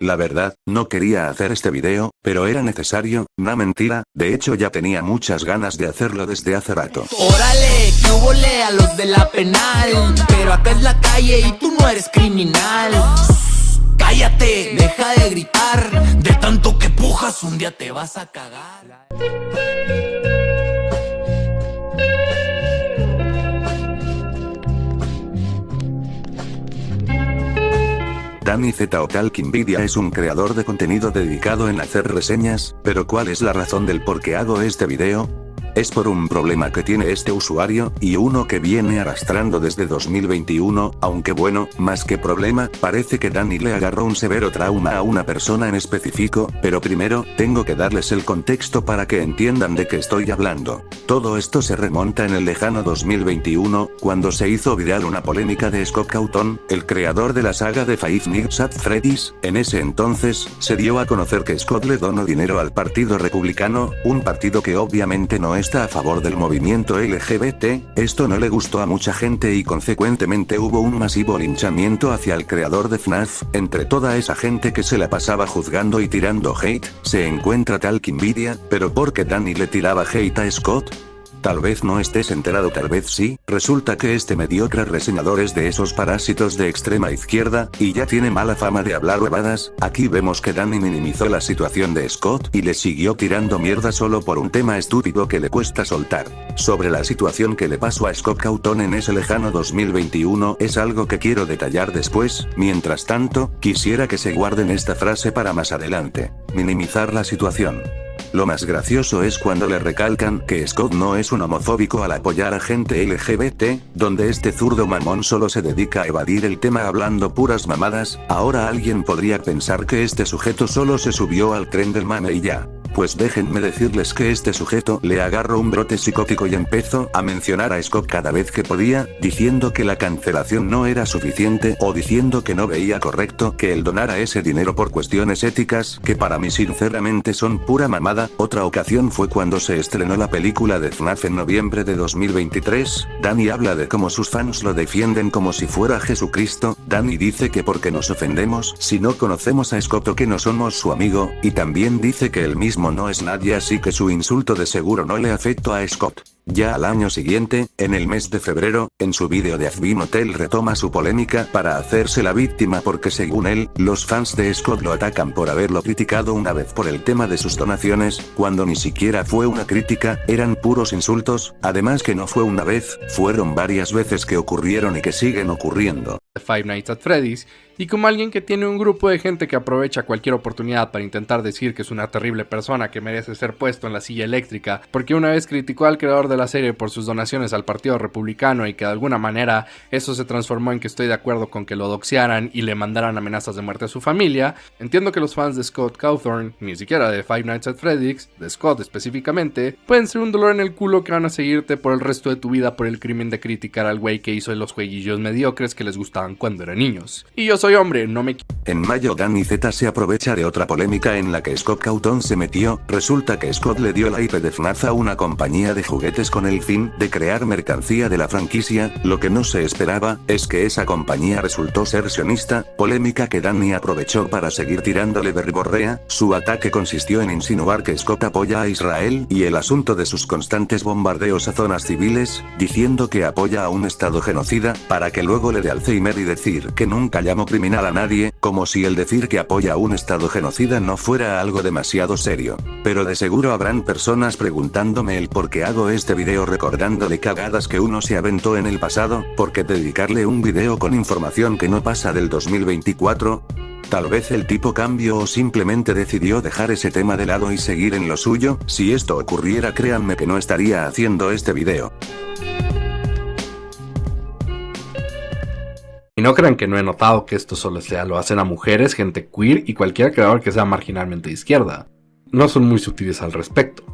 La verdad, no quería hacer este video, pero era necesario, no mentira, de hecho ya tenía muchas ganas de hacerlo desde hace rato. Órale, que hubole a los de la penal, pero acá es la calle y tú no eres criminal. Cállate, deja de gritar, de tanto que pujas un día te vas a cagar. Danny Z o Talkinvidia es un creador de contenido dedicado en hacer reseñas, pero ¿cuál es la razón del por qué hago este video? Es por un problema que tiene este usuario, y uno que viene arrastrando desde 2021, aunque bueno, más que problema, parece que Danny le agarró un severo trauma a una persona en específico, pero primero, tengo que darles el contexto para que entiendan de qué estoy hablando. Todo esto se remonta en el lejano 2021, cuando se hizo viral una polémica de Scott Cawthon, el creador de la saga de Five Nights at Freddy's. En ese entonces, se dio a conocer que Scott le donó dinero al Partido Republicano, un partido que obviamente no está a favor del movimiento LGBT. Esto no le gustó a mucha gente y consecuentemente hubo un masivo linchamiento hacia el creador de FNAF. Entre toda esa gente que se la pasaba juzgando y tirando hate, se encuentra Talkinvidia, pero ¿por qué Danny le tiraba hate a Scott? Tal vez no estés enterado, tal vez sí, resulta que este mediocre reseñador es de esos parásitos de extrema izquierda, y ya tiene mala fama de hablar huevadas. Aquí vemos que Danny minimizó la situación de Scott y le siguió tirando mierda solo por un tema estúpido que le cuesta soltar. Sobre la situación que le pasó a Scott Cawthon en ese lejano 2021 es algo que quiero detallar después. Mientras tanto, quisiera que se guarden esta frase para más adelante. Minimizar la situación. Lo más gracioso es cuando le recalcan que Scott no es un homofóbico al apoyar a gente LGBT, donde este zurdo mamón solo se dedica a evadir el tema hablando puras mamadas. Ahora alguien podría pensar que este sujeto solo se subió al tren del mame y ya. Pues déjenme decirles que este sujeto le agarró un brote psicótico y empezó a mencionar a Scott cada vez que podía, diciendo que la cancelación no era suficiente o diciendo que no veía correcto que él donara ese dinero por cuestiones éticas, que para mí sinceramente son pura mamada. Otra ocasión fue cuando se estrenó la película de FNAF en noviembre de 2023, Danny habla de cómo sus fans lo defienden como si fuera Jesucristo. Danny dice que porque nos ofendemos si no conocemos a Scott o que no somos su amigo, y también dice que él mismo no es nadie, así que su insulto de seguro no le afectó a Scott. Ya al año siguiente, en el mes de febrero, en su vídeo de Azbin Hotel retoma su polémica para hacerse la víctima porque según él, los fans de Scott lo atacan por haberlo criticado una vez por el tema de sus donaciones, cuando ni siquiera fue una crítica, eran puros insultos, además que no fue una vez, fueron varias veces que ocurrieron y que siguen ocurriendo. Five Nights at Freddy's, y como alguien que tiene un grupo de gente que aprovecha cualquier oportunidad para intentar decir que es una terrible persona que merece ser puesto en la silla eléctrica porque una vez criticó al creador de la serie por sus donaciones al Partido Republicano y que de alguna manera eso se transformó en que estoy de acuerdo con que lo doxearan y le mandaran amenazas de muerte a su familia, entiendo que los fans de Scott Cawthon, ni siquiera de Five Nights at Freddy's, de Scott específicamente, pueden ser un dolor en el culo que van a seguirte por el resto de tu vida por el crimen de criticar al güey que hizo los jueguillos mediocres que les gustaban cuando eran niños. Y yo soy hombre, no me... En mayo Danny Z se aprovecha de otra polémica en la que Scott Cawthon se metió. Resulta que Scott le dio la IP de FNAF a una compañía de juguetes con el fin de crear mercancía de la franquicia. Lo que no se esperaba es que esa compañía resultó ser sionista, polémica que Danny aprovechó para seguir tirándole verborrea. Su ataque consistió en insinuar que Scott apoya a Israel y el asunto de sus constantes bombardeos a zonas civiles, diciendo que apoya a un estado genocida, para que luego le dé Alzheimer y decir que nunca llamó criminal a nadie, como si el decir que apoya a un estado genocida no fuera algo demasiado serio. Pero de seguro habrán personas preguntándome el por qué hago este video recordándole cagadas que uno se aventó en el pasado, ¿por qué dedicarle un video con información que no pasa del 2024? Tal vez el tipo cambió o simplemente decidió dejar ese tema de lado y seguir en lo suyo. Si esto ocurriera, créanme que no estaría haciendo este video. Y no crean que no he notado que esto solo lo hacen a mujeres, gente queer y cualquier creador que sea marginalmente de izquierda. No son muy sutiles al respecto.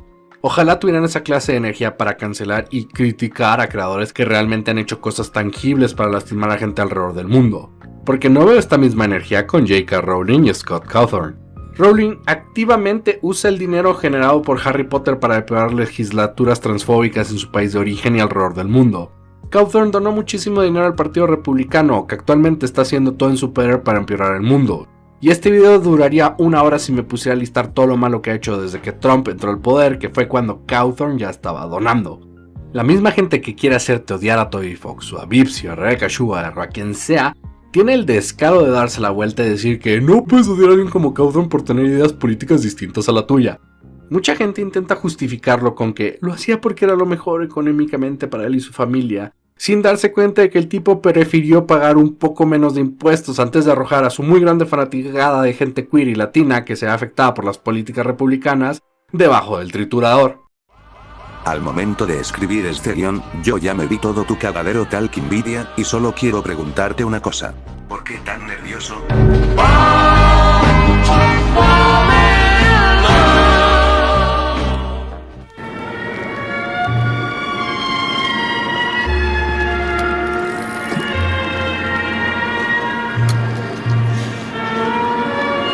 Ojalá tuvieran esa clase de energía para cancelar y criticar a creadores que realmente han hecho cosas tangibles para lastimar a gente alrededor del mundo. Porque no veo esta misma energía con J.K. Rowling y Scott Cawthon. Rowling activamente usa el dinero generado por Harry Potter para empeorar legislaturas transfóbicas en su país de origen y alrededor del mundo. Cawthon donó muchísimo dinero al Partido Republicano, que actualmente está haciendo todo en su poder para empeorar el mundo. Y este video duraría 1 hora si me pusiera a listar todo lo malo que ha hecho desde que Trump entró al poder, que fue cuando Cawthorn ya estaba donando. La misma gente que quiere hacerte odiar a Toby Fox o a Bipsy o a Rebecca Sugar o a quien sea, tiene el descaro de darse la vuelta y decir que no puedes odiar a alguien como Cawthorn por tener ideas políticas distintas a la tuya. Mucha gente intenta justificarlo con que lo hacía porque era lo mejor económicamente para él y su familia, sin darse cuenta de que el tipo prefirió pagar un poco menos de impuestos antes de arrojar a su muy grande fanaticada de gente queer y latina que se ve afectada por las políticas republicanas debajo del triturador. Al momento de escribir este guión, yo ya me vi todo tu cagadero Talkinvidia, y solo quiero preguntarte una cosa. ¿Por qué tan nervioso?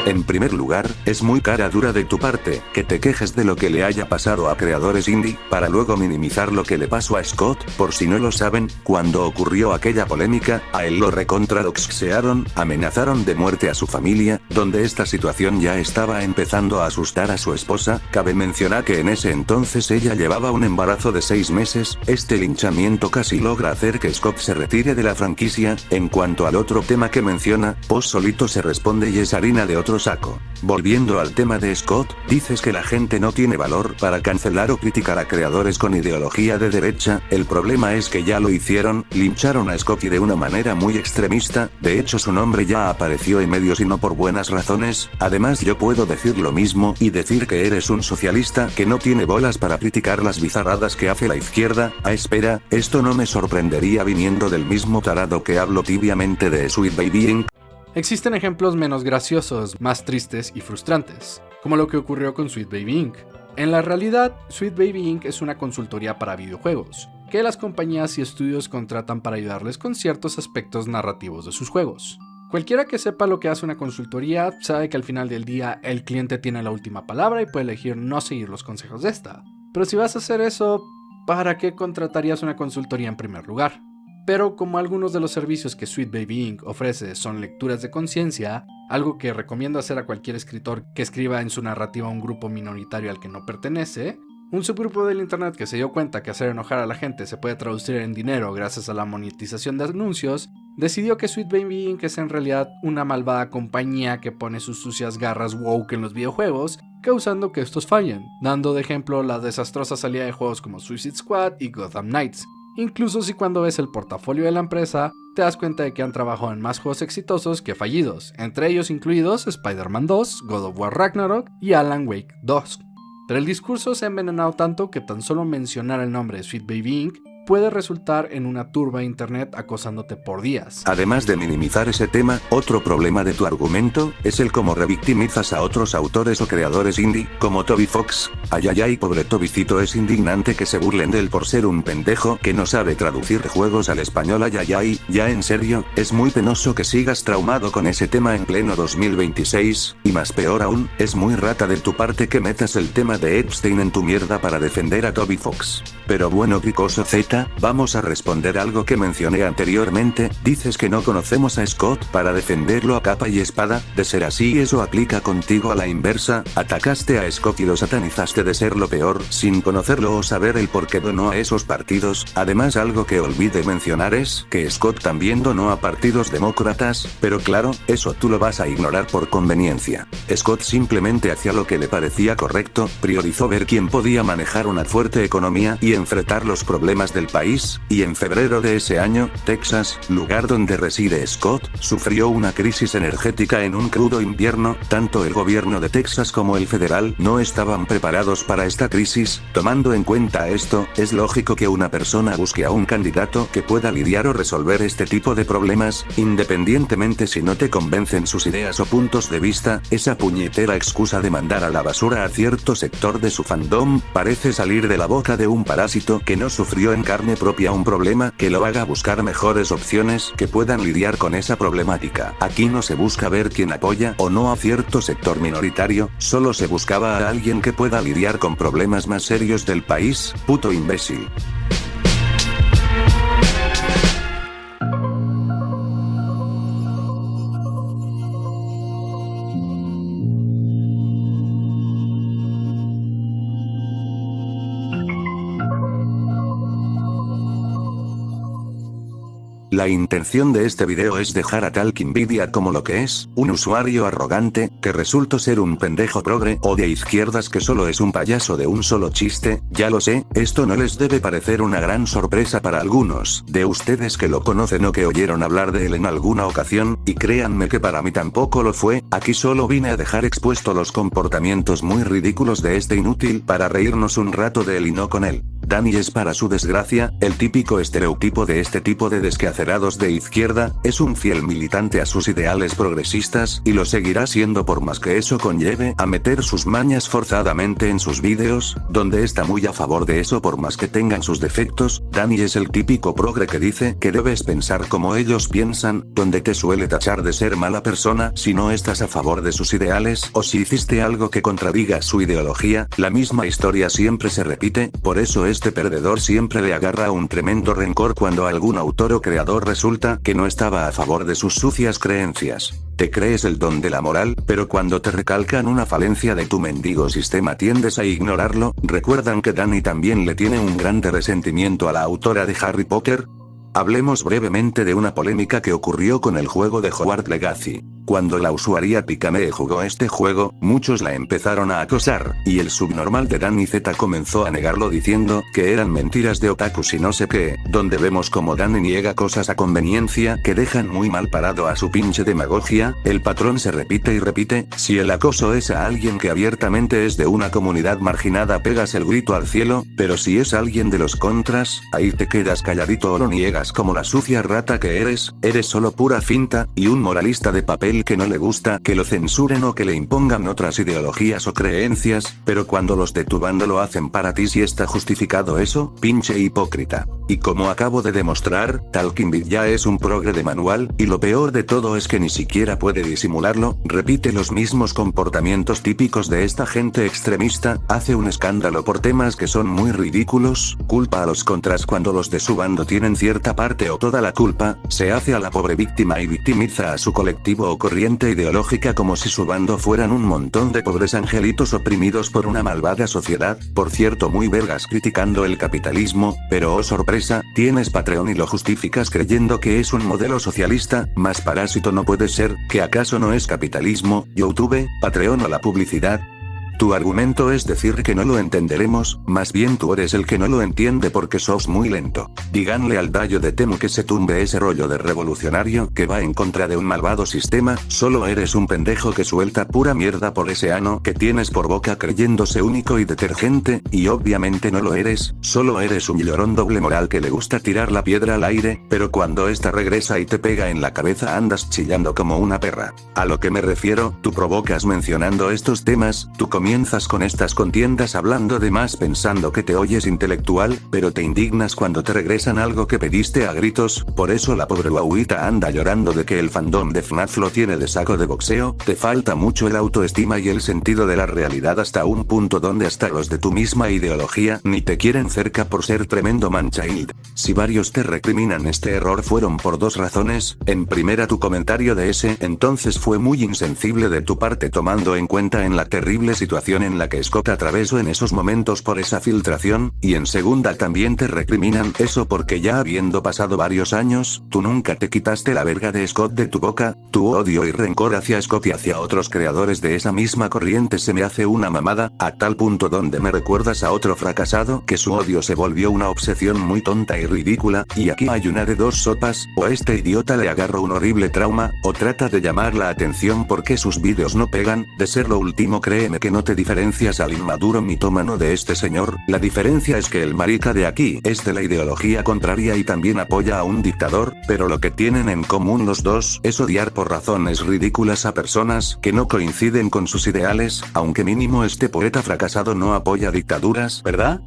En primer lugar, es muy cara dura de tu parte, que te quejes de lo que le haya pasado a creadores indie, para luego minimizar lo que le pasó a Scott. Por si no lo saben, cuando ocurrió aquella polémica, a él lo recontradoxearon, amenazaron de muerte a su familia, donde esta situación ya estaba empezando a asustar a su esposa. Cabe mencionar que en ese entonces ella llevaba un embarazo de 6 meses, este linchamiento casi logra hacer que Scott se retire de la franquicia. En cuanto al otro tema que menciona, pues solito se responde y es harina de otro saco. Volviendo al tema de Scott, dices que la gente no tiene valor para cancelar o criticar a creadores con ideología de derecha. El problema es que ya lo hicieron, lincharon a Scott y de una manera muy extremista. De hecho su nombre ya apareció en medios y no por buenas razones. Además yo puedo decir lo mismo y decir que eres un socialista que no tiene bolas para criticar las bizarradas que hace la izquierda. Espera, esto no me sorprendería viniendo del mismo tarado que hablo tibiamente de Sweet Baby Inc. Existen ejemplos menos graciosos, más tristes y frustrantes, como lo que ocurrió con Sweet Baby Inc. En la realidad, Sweet Baby Inc. es una consultoría para videojuegos, que las compañías y estudios contratan para ayudarles con ciertos aspectos narrativos de sus juegos. Cualquiera que sepa lo que hace una consultoría sabe que al final del día el cliente tiene la última palabra y puede elegir no seguir los consejos de esta. Pero si vas a hacer eso, ¿para qué contratarías una consultoría en primer lugar? Pero como algunos de los servicios que Sweet Baby Inc. ofrece son lecturas de conciencia, algo que recomiendo hacer a cualquier escritor que escriba en su narrativa a un grupo minoritario al que no pertenece, un subgrupo del internet que se dio cuenta que hacer enojar a la gente se puede traducir en dinero gracias a la monetización de anuncios, decidió que Sweet Baby Inc. es en realidad una malvada compañía que pone sus sucias garras woke en los videojuegos, causando que estos fallen, dando de ejemplo la desastrosa salida de juegos como Suicide Squad y Gotham Knights. Incluso si cuando ves el portafolio de la empresa, te das cuenta de que han trabajado en más juegos exitosos que fallidos, entre ellos incluidos Spider-Man 2, God of War Ragnarok y Alan Wake 2. Pero el discurso se ha envenenado tanto que tan solo mencionar el nombre de Sweet Baby Inc. puede resultar en una turba de internet acosándote por días. Además de minimizar ese tema, otro problema de tu argumento es el cómo revictimizas a otros autores o creadores indie, como Toby Fox. Ayayay, pobre Tobicito, es indignante que se burlen de él por ser un pendejo que no sabe traducir juegos al español. Ayayay, ya en serio, es muy penoso que sigas traumado con ese tema en pleno 2026, y más peor aún, es muy rata de tu parte que metas el tema de Epstein en tu mierda para defender a Toby Fox. Pero bueno, Picoso Z, vamos a responder algo que mencioné anteriormente. Dices que no conocemos a Scott para defenderlo a capa y espada. De ser así, eso aplica contigo a la inversa. Atacaste a Scott y lo satanizaste de ser lo peor, sin conocerlo o saber el por qué donó a esos partidos. Además, algo que olvidé mencionar es que Scott también donó a partidos demócratas, pero claro, eso tú lo vas a ignorar por conveniencia. Scott simplemente hacía lo que le parecía correcto, priorizó ver quién podía manejar una fuerte economía y enfrentar los problemas del país, y en febrero de ese año, Texas, lugar donde reside Scott, sufrió una crisis energética en un crudo invierno. Tanto el gobierno de Texas como el federal no estaban preparados para esta crisis. Tomando en cuenta esto, es lógico que una persona busque a un candidato que pueda lidiar o resolver este tipo de problemas, independientemente si no te convencen sus ideas o puntos de vista. Esa puñetera excusa de mandar a la basura a cierto sector de su fandom parece salir de la boca de un parásito que no sufrió en carne propia un problema que lo haga buscar mejores opciones que puedan lidiar con esa problemática. Aquí no se busca ver quién apoya o no a cierto sector minoritario, solo se buscaba a alguien que pueda lidiar con problemas más serios del país. Puto imbécil. La intención de este video es dejar a Talkinvidia como lo que es, un usuario arrogante, que resultó ser un pendejo progre o de izquierdas que solo es un payaso de un solo chiste. Ya lo sé, esto no les debe parecer una gran sorpresa para algunos de ustedes que lo conocen o que oyeron hablar de él en alguna ocasión, y créanme que para mí tampoco lo fue. Aquí solo vine a dejar expuesto los comportamientos muy ridículos de este inútil para reírnos un rato de él y no con él. Dani es, para su desgracia, el típico estereotipo de este tipo de desquacerados de izquierda, es un fiel militante a sus ideales progresistas, y lo seguirá siendo por más que eso conlleve a meter sus mañas forzadamente en sus vídeos, donde está muy a favor de eso por más que tengan sus defectos. Dani es el típico progre que dice que debes pensar como ellos piensan, donde te suele tachar de ser mala persona si no estás a favor de sus ideales o si hiciste algo que contradiga su ideología. La misma historia siempre se repite, por eso este perdedor siempre le agarra un tremendo rencor cuando algún autor o creador resulta que no estaba a favor de sus sucias creencias. Te crees el don de la moral, pero cuando te recalcan una falencia de tu mendigo sistema tiendes a ignorarlo. ¿Recuerdan que Dani también le tiene un grande resentimiento a la autora de Harry Potter? Hablemos brevemente de una polémica que ocurrió con el juego de Hogwarts Legacy. Cuando la usuaria Picame jugó este juego, muchos la empezaron a acosar, y el subnormal de Dani Z comenzó a negarlo diciendo que eran mentiras de otakus y no sé qué, donde vemos como Dani niega cosas a conveniencia que dejan muy mal parado a su pinche demagogia. El patrón se repite y repite. Si el acoso es a alguien que abiertamente es de una comunidad marginada pegas el grito al cielo, pero si es alguien de los contras, ahí te quedas calladito o lo niegas como la sucia rata que eres solo pura finta, y un moralista de papel que no le gusta que lo censuren o que le impongan otras ideologías o creencias, pero cuando los de tu bando lo hacen para ti sí está justificado eso, pinche hipócrita. Y como acabo de demostrar, Talkinvidia es un progre de manual, y lo peor de todo es que ni siquiera puede disimularlo, repite los mismos comportamientos típicos de esta gente extremista, hace un escándalo por temas que son muy ridículos, culpa a los contras cuando los de su bando tienen cierta parte o toda la culpa, se hace a la pobre víctima y victimiza a su colectivo o corriente ideológica como si su bando fueran un montón de pobres angelitos oprimidos por una malvada sociedad. Por cierto, muy vergas criticando el capitalismo, pero oh sorpresa, tienes Patreon y lo justificas creyendo que es un modelo socialista. Más parásito no puede ser, que acaso no es capitalismo, YouTube, Patreon o la publicidad. Tu argumento es decir que no lo entenderemos, más bien tú eres el que no lo entiende porque sos muy lento. Díganle al Dayo de Temu que se tumbe ese rollo de revolucionario que va en contra de un malvado sistema. Solo eres un pendejo que suelta pura mierda por ese ano que tienes por boca creyéndose único y detergente, y obviamente no lo eres, solo eres un llorón doble moral que le gusta tirar la piedra al aire, pero cuando esta regresa y te pega en la cabeza andas chillando como una perra. A lo que me refiero, tú provocas mencionando estos temas, tú comienzas con estas contiendas hablando de más pensando que te oyes intelectual, pero te indignas cuando te regresan algo que pediste a gritos. Por eso la pobre guauita anda llorando de que el fandom de FNAF lo tiene de saco de boxeo. Te falta mucho el autoestima y el sentido de la realidad hasta un punto donde hasta los de tu misma ideología ni te quieren cerca por ser tremendo manchild. Si varios te recriminan este error fueron por dos razones. En primera, tu comentario de ese entonces fue muy insensible de tu parte tomando en cuenta en la terrible situación en la que Scott atravesó en esos momentos por esa filtración, y en segunda también te recriminan eso porque ya habiendo pasado varios años, tú nunca te quitaste la verga de Scott de tu boca. Tu odio y rencor hacia Scott y hacia otros creadores de esa misma corriente se me hace una mamada, a tal punto donde me recuerdas a otro fracasado que su odio se volvió una obsesión muy tonta y ridícula, y aquí hay una de dos sopas, o este idiota le agarra un horrible trauma, o trata de llamar la atención porque sus vídeos no pegan. De ser lo último, créeme que no te diferencias al inmaduro mitómano de este señor. La diferencia es que el marica de aquí es de la ideología contraria y también apoya a un dictador, pero lo que tienen en común los dos es odiar por razones ridículas a personas que no coinciden con sus ideales, aunque mínimo este poeta fracasado no apoya dictaduras, ¿verdad?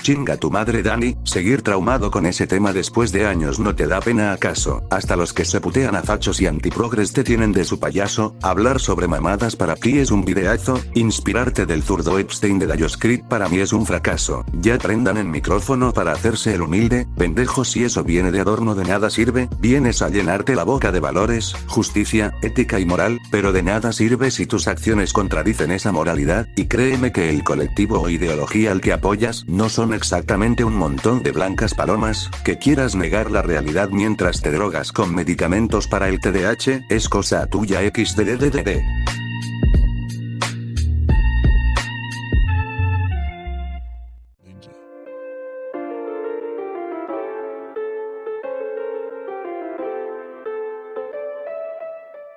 Chinga tu madre Dani, seguir traumado con ese tema después de años no te da pena acaso. Hasta los que se putean a fachos y antiprogres te tienen de su payaso. Hablar sobre mamadas para ti es un videazo, inspirarte del zurdo Epstein de DayoScript para mí es un fracaso. Ya prendan el micrófono para hacerse el humilde, pendejo, si eso viene de adorno de nada sirve, vienes a llenarte la boca de valores, justicia, ética y moral, pero de nada sirve si tus acciones contradicen esa moralidad, y créeme que el colectivo o ideología al que apoyas no son son exactamente un montón de blancas palomas. Que quieras negar la realidad mientras te drogas con medicamentos para el TDAH, es cosa tuya xddddd.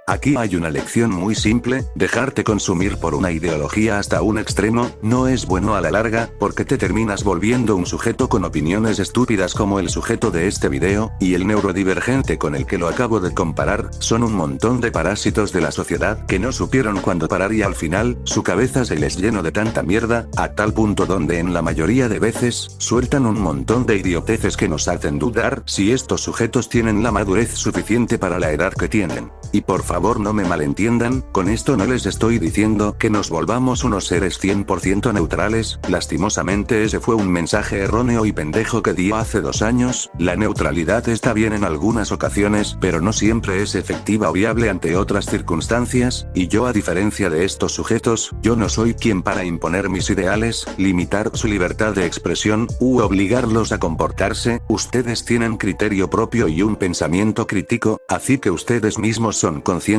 Aquí hay una lección muy simple: dejarte consumir por una ideología hasta un extremo, no es bueno a la larga, porque te terminas volviendo un sujeto con opiniones estúpidas como el sujeto de este video, y el neurodivergente con el que lo acabo de comparar, son un montón de parásitos de la sociedad que no supieron cuándo parar y al final, su cabeza se les llenó de tanta mierda, a tal punto donde en la mayoría de veces, sueltan un montón de idioteces que nos hacen dudar si estos sujetos tienen la madurez suficiente para la edad que tienen. Y por favor no me malentiendan, con esto no les estoy diciendo que nos volvamos unos seres 100% neutrales, lastimosamente ese fue un mensaje erróneo y pendejo que di hace 2 años, la neutralidad está bien en algunas ocasiones, pero no siempre es efectiva o viable ante otras circunstancias, y yo a diferencia de estos sujetos, yo no soy quien para imponer mis ideales, limitar su libertad de expresión, u obligarlos a comportarse. Ustedes tienen criterio propio y un pensamiento crítico, así que ustedes mismos son conscientes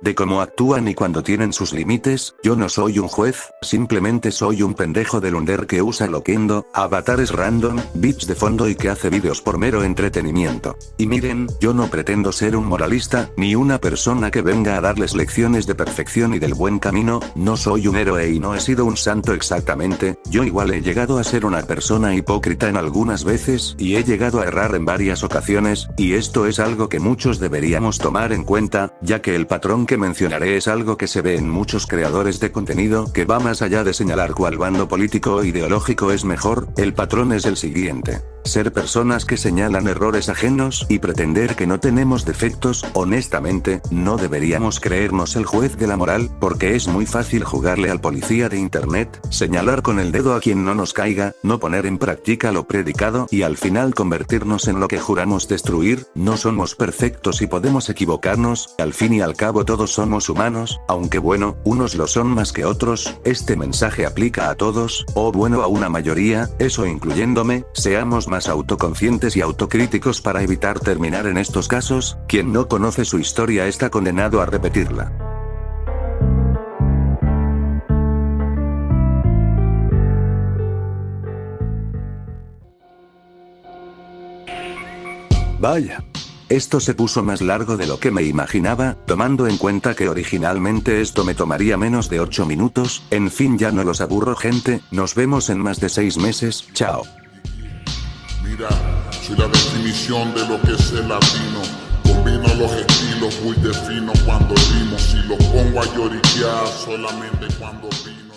de cómo actúan y cuando tienen sus límites. Yo no soy un juez, simplemente soy un pendejo del under que usa Loquendo, avatares random, bits de fondo y que hace vídeos por mero entretenimiento. Y miren, yo no pretendo ser un moralista, ni una persona que venga a darles lecciones de perfección y del buen camino, no soy un héroe y no he sido un santo exactamente, yo igual he llegado a ser una persona hipócrita en algunas veces, y he llegado a errar en varias ocasiones, y esto es algo que muchos deberíamos tomar en cuenta, ya que el patrón que mencionaré es algo que se ve en muchos creadores de contenido que va más allá de señalar cuál bando político o ideológico es mejor. El patrón es el siguiente: ser personas que señalan errores ajenos y pretender que no tenemos defectos. Honestamente, no deberíamos creernos el juez de la moral, porque es muy fácil jugarle al policía de internet, señalar con el dedo a quien no nos caiga, no poner en práctica lo predicado y al final convertirnos en lo que juramos destruir. No somos perfectos y podemos equivocarnos, al fin y al cabo todos somos humanos, aunque bueno, unos lo son más que otros. Este mensaje aplica a todos, o bueno a una mayoría, eso incluyéndome. Seamos más autoconscientes y autocríticos para evitar terminar en estos casos. Quien no conoce su historia está condenado a repetirla. Vaya. Esto se puso más largo de lo que me imaginaba, tomando en cuenta que originalmente esto me tomaría menos de 8 minutos, en fin, ya no los aburro gente, nos vemos en más de 6 meses, chao. Mira, soy la definición de lo que es el latino. Combino los estilos muy de fino cuando rimo. Si los pongo a lloriquear solamente cuando vino.